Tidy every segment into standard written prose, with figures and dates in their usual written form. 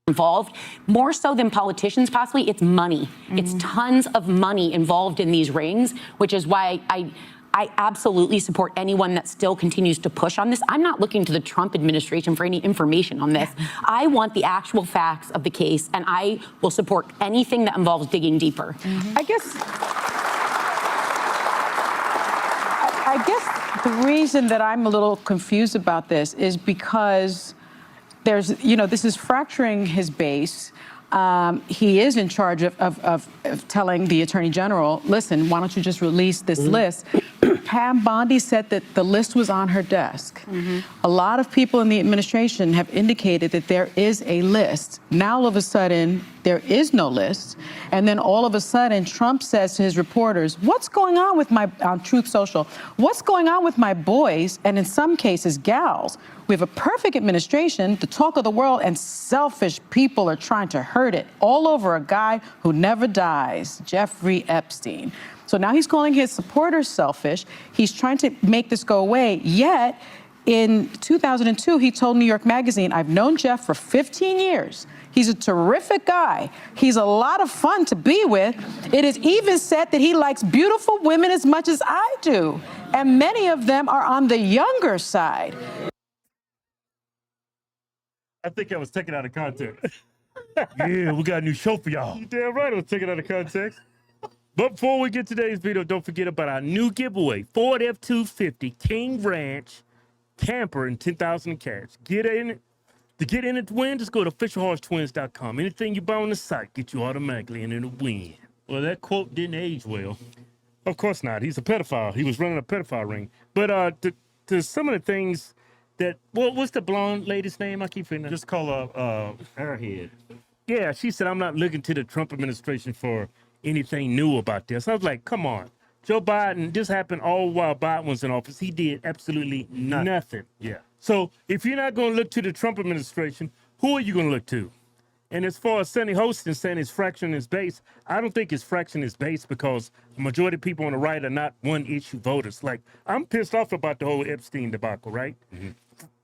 involved, more so than politicians possibly, it's money. It's tons of money involved in these rings, which is why I absolutely support anyone that still continues to push on this. I'm not looking to the Trump administration for any information on this. I want the actual facts of the case, and I will support anything that involves digging deeper. I guess the reason that I'm a little confused about this is because there's, you know, this is fracturing his base. He is in charge of telling the Attorney General, listen, why don't you just release this list? Pam Bondi said that the list was on her desk. A lot of people in the administration have indicated that there is a list. Now, all of a sudden, there is no list. And then all of a sudden, Trump says to his reporters, what's going on with my, on Truth Social, what's going on with my boys, and in some cases, gals? We have a perfect administration, the talk of the world, and selfish people are trying to hurt it all over a guy who never dies, Jeffrey Epstein. So now he's calling his supporters selfish. He's trying to make this go away. Yet, in 2002, he told New York Magazine, I've known Jeff for 15 years. He's a terrific guy. He's a lot of fun to be with. It is even said that he likes beautiful women as much as I do. And many of them are on the younger side. I think I was taken out of context. Yeah, we got a new show for y'all. You damn right I was taken out of context. But before we get to today's video, don't forget about our new giveaway, Ford F-250 King Ranch camper and 10,000 cash. Get in it. To get in it to win, just go to officialhorsetwins.com. Anything you buy on the site, get you automatically in to win. Well, that quote didn't age well. Of course not. He's a pedophile. He was running a pedophile ring. But to some of the things that, well, what's the blonde lady's name? I keep forgetting. Just call her Airhead. Yeah, she said, I'm not looking to the Trump administration for anything new about this. I was like, come on. Joe Biden, this happened all while Biden was in office. He did absolutely nothing. Yeah. So if you're not going to look to the Trump administration, who are you going to look to? And as far as Sunny Hostin saying it's fracturing his base, I don't think it's fracturing his base because the majority of people on the right are not one-issue voters. Like, I'm pissed off about the whole Epstein debacle, right?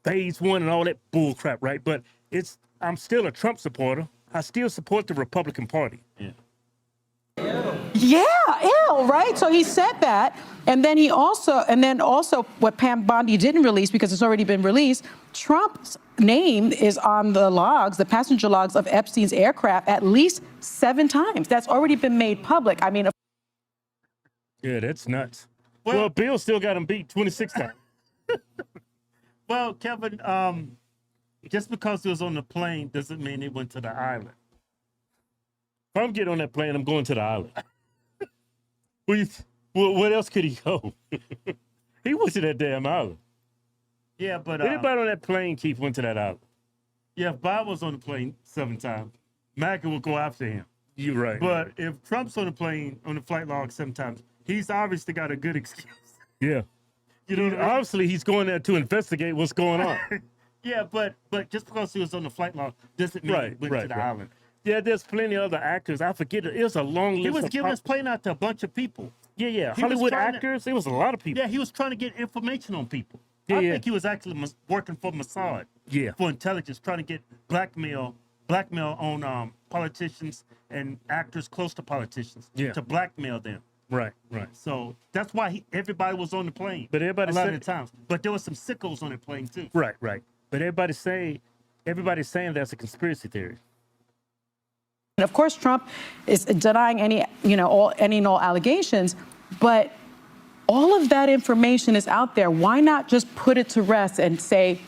Phase one and all that bull crap, right? But I'm still a Trump supporter. I still support the Republican Party. Yeah, ill, right? So he said that, and then also what Pam Bondi didn't release because it's already been released, Trump's name is on the logs, the passenger logs of Epstein's aircraft at least 7 times. That's already been made public. I mean, yeah, that's nuts. Well, Bill still got him beat 26 times. Well, Kevin, just because it was on the plane doesn't mean it went to the island. If I'm getting on that plane, I'm going to the island. What else could he go? He went to that damn island. Yeah, but anybody on that plane, Keith, went to that island. Yeah, if Bob was on the plane 7 times, MAGA will go after him. You're right. But if Trump's on the plane, on the flight log 7 times, he's obviously got a good excuse. Yeah. You know, obviously he's going there to investigate what's going on. Yeah, but just because he was on the flight log doesn't mean he went to the island. Yeah, there's plenty of other actors. I forget it. It was a long list. He was giving his plane out to a bunch of people. Yeah. Hollywood actors. It was a lot of people. Yeah, he was trying to get information on people. I think he was actually working for Mossad. Yeah. For intelligence, trying to get blackmail on politicians and actors close to politicians. Yeah. To blackmail them. Right. So that's why everybody was on the plane. But everybody a lot of the times. But there was some sickos on the plane too. Right. But everybody's saying that's a conspiracy theory. And of course, Trump is denying any and all allegations, but all of that information is out there. Why not just put it to rest and say,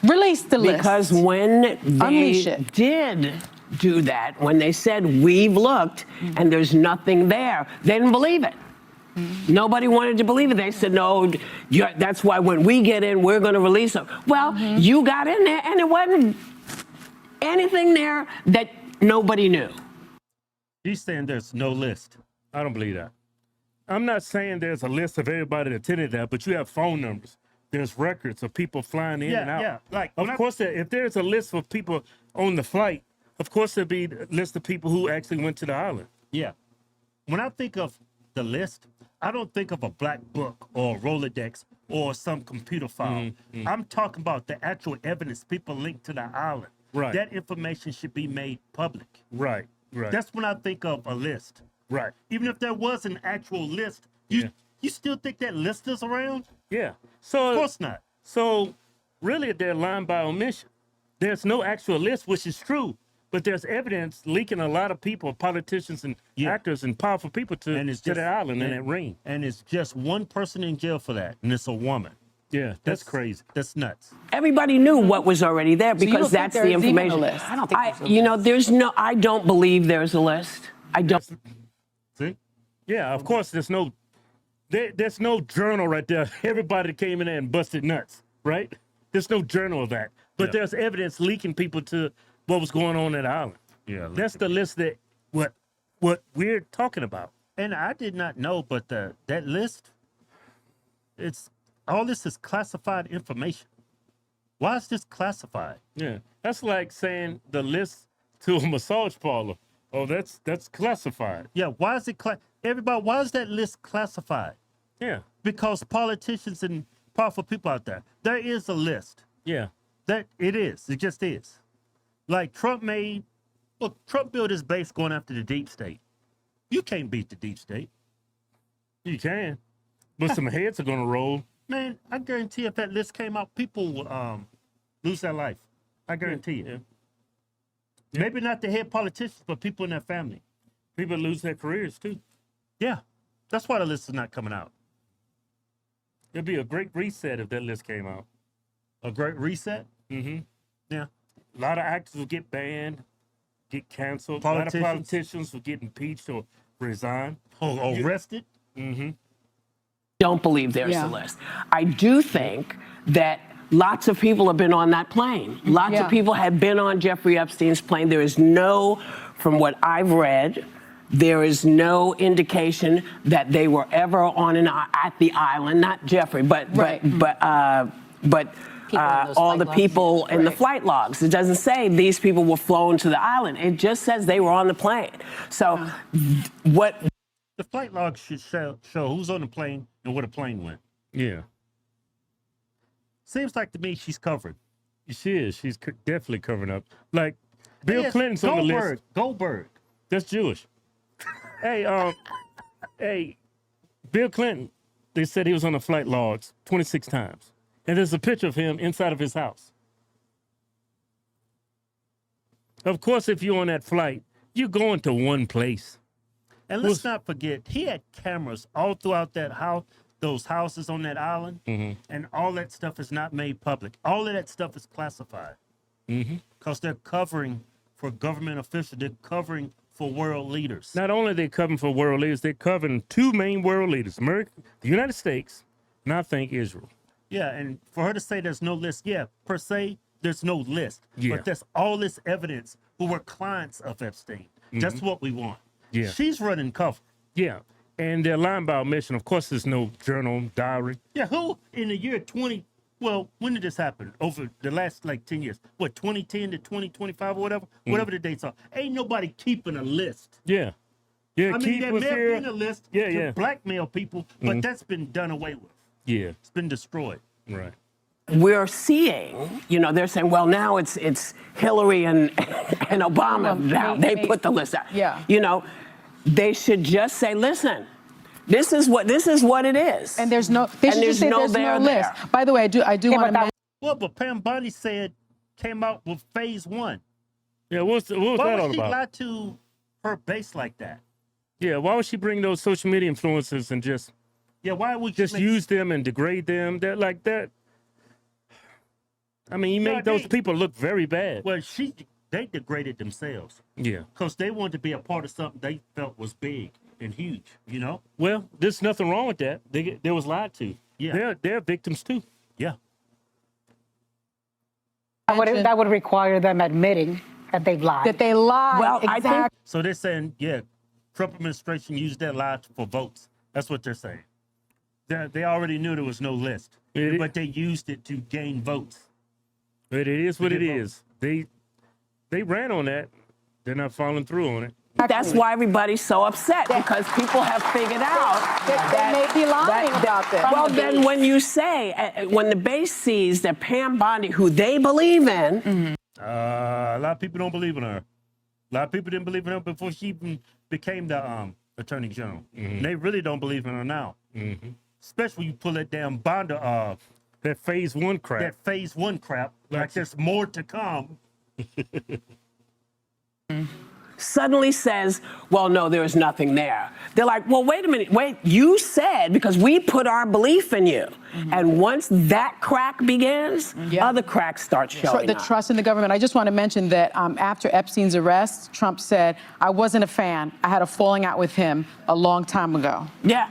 release the list? Because when they did do that, when they said, we've looked and there's nothing there, they didn't believe it. Nobody wanted to believe it. They said, no, that's why when we get in, we're going to release them. Well, you got in there and there wasn't anything there that nobody knew. He's saying there's no list. I don't believe that. I'm not saying there's a list of everybody that attended that, but you have phone numbers. There's records of people flying in and out. Yeah. Like, of course, if there's a list of people on the flight, of course there'd be a list of people who actually went to the island. Yeah. When I think of the list, I don't think of a black book or a Rolodex or some computer file. I'm talking about the actual evidence people linked to the island. Right. that information should be made public. Right. Right. That's when I think of a list. right. Even if there was an actual list, you still think that list is around? Yeah. So Of course not. So really, they're lying by omission. There's no actual list, which is true, but there's evidence linking a lot of people, politicians and actors and powerful people to that island and that ring. And it's just one person in jail for that, and it's a woman. Yeah, that's crazy. That's nuts. Everybody knew what was already there you because don't think that's the there's even a information. list? I don't think there's a You know, there's no. I don't believe there's a list. I don't. See? Yeah, of course, there's no journal right there. Everybody that came in there and busted nuts, right? There's no journal of that. But there's evidence leaking people to what was going on at the island. Yeah. That's the list that what we're talking about. And I did not know, but that list, all this is classified information. Why is this classified? Yeah, that's like saying the list to a massage parlor. Oh, that's classified. Yeah, why is it everybody? Why is that list classified? Yeah, Because politicians and powerful people out there, there is a list. yeah, That it is. It just is. Like Trump built his base going after the deep state. You can't beat the deep state. you can, but some heads are gonna roll. Man, I guarantee if that list came out, people would lose their life. I guarantee it. Yeah. Maybe not the head politicians, but people in their family. People lose their careers too. Yeah. That's why the list is not coming out. It'd be a great reset if that list came out. A great reset? Mm-hmm. Yeah. A lot of actors will get banned, get canceled. Politicians. A lot of politicians will get impeached or resign. Or arrested? Mm-hmm. Don't believe there's a list. I do think that lots of people have been on that plane. Lots of people have been on Jeffrey Epstein's plane. There is no, from what I've read, there is no indication that they were ever on at the island. Not Jeffrey, but all the people in the flight logs. It doesn't say these people were flown to the island. It just says they were on the plane. So what? The flight logs should show who's on the plane and where the plane went. Yeah, Seems like to me she's covered. she is. She's definitely covering up. Like Bill Yes, Clinton's on the list. Goldberg. That's Jewish. Hey, Bill Clinton, they said he was on the flight logs 26 times. And there's a picture of him inside of his house. Of course, if you're on that flight, you're going to one place. And let's not forget, he had cameras all throughout that house, those houses on that island, and all that stuff is not made public. All of that stuff is classified. Because they're covering for government officials, they're covering for world leaders. Not only are they covering for world leaders, they're covering two main world leaders, America, the United States, and I think Israel. Yeah, and for her to say there's no list, per se, there's no list. Yeah. But there's all this evidence who were clients of Epstein. That's what we want. Yeah. She's running cover. Yeah, and they're lying by omission. Of course, there's no journal, diary. Yeah, who in the year when did this happen? Over the last 10 years. What, 2010 to 2025 or whatever? Whatever the dates are. Ain't nobody keeping a list. Yeah. Yeah, I mean, Keith there was may have here. been a list Yeah, to yeah. blackmail people, but that's been done away with. Yeah, It's been destroyed. right. We're seeing, they're saying, well, now it's Hillary and Obama. Well, Now they put the list out. Yeah. They should just say, listen, this is what it is. And there's no. They should just say there's no list. By the way, I do want to mention. Well, but Pam Bondi came out with phase 1. Yeah, what was Why that would all she about? lie to her base like that? Yeah, why would she bring those social media influencers and just Yeah, why would just you use them and degrade them? They're like that. I mean, you made those people look very bad. Well, they degraded themselves Yeah. because they wanted to be a part of something they felt was big and huge, Well, there's nothing wrong with that. They was lied to. Yeah. They're victims too. Yeah. That would require them admitting that they've lied. That they lied. Well, I exactly. think So they're saying, Trump administration used that lie for votes. That's what they're saying. They already knew there was no list, but they used it to gain votes. But it is what it is. They ran on that. They're not following through on it. that's why everybody's so upset because people have figured out They may be lying about this. Well, then when you say, when the base sees that Pam Bondi, who they believe in, A lot of people don't believe in her. A lot of people didn't believe in her before she even became the attorney general. They really don't believe in her now. Especially when you pull that damn Bonda, That phase 1 crap. that phase 1 crap. Like there's more to come. Suddenly says, well, no, there's nothing there. They're like, well, wait a minute, wait, you said, because we put our belief in you. And once that crack begins, other cracks start showing The up. trust in the government. I just want to mention that after Epstein's arrest, Trump said, I wasn't a fan. I had a falling out with him a long time ago. Yeah.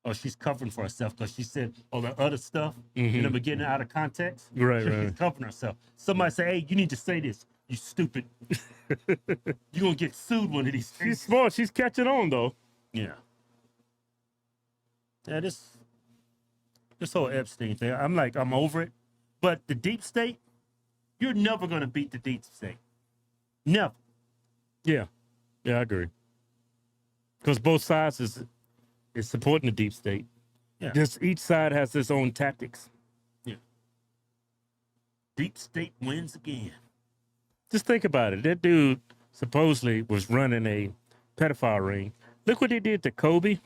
Oh, she's covering for herself because she said all the other stuff in the beginning out of context. Right, She's right. covering herself. Somebody say, hey, you need to say this. You stupid. You're going to get sued one of these She's days. smart. She's catching on, though. Yeah. Yeah, this whole Epstein thing, I'm over it. But the deep state, you're never going to beat the deep state. Never. Yeah. Yeah, I agree. Because both sides is supporting the deep state. Yeah. Just each side has its own tactics. Yeah. Deep state wins again. Just think about it. That dude supposedly was running a pedophile ring. Look what they did to Kobe.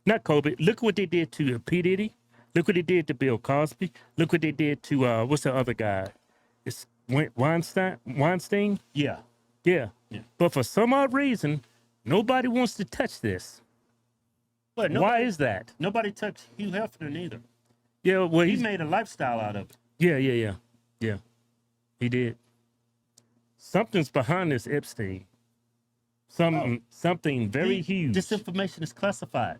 Not Kobe. Look what they did to P. Diddy. Look what they did to Bill Cosby. Look what they did to, what's the other guy? It's Weinstein? Yeah. Yeah. Yeah. But for some odd reason, nobody wants to touch this. But Why is that? Nobody touched Hugh Hefner either. Yeah, well, He made a lifestyle out of it. Yeah. He did. Something's behind this Epstein. Something very huge. This information is classified.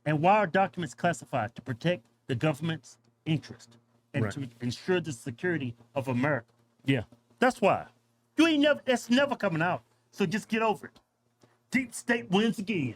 And why are documents classified? To protect the government's interest and Right. to ensure the security of America. Yeah. That's why. That's never coming out. So just get over it. Deep state wins again.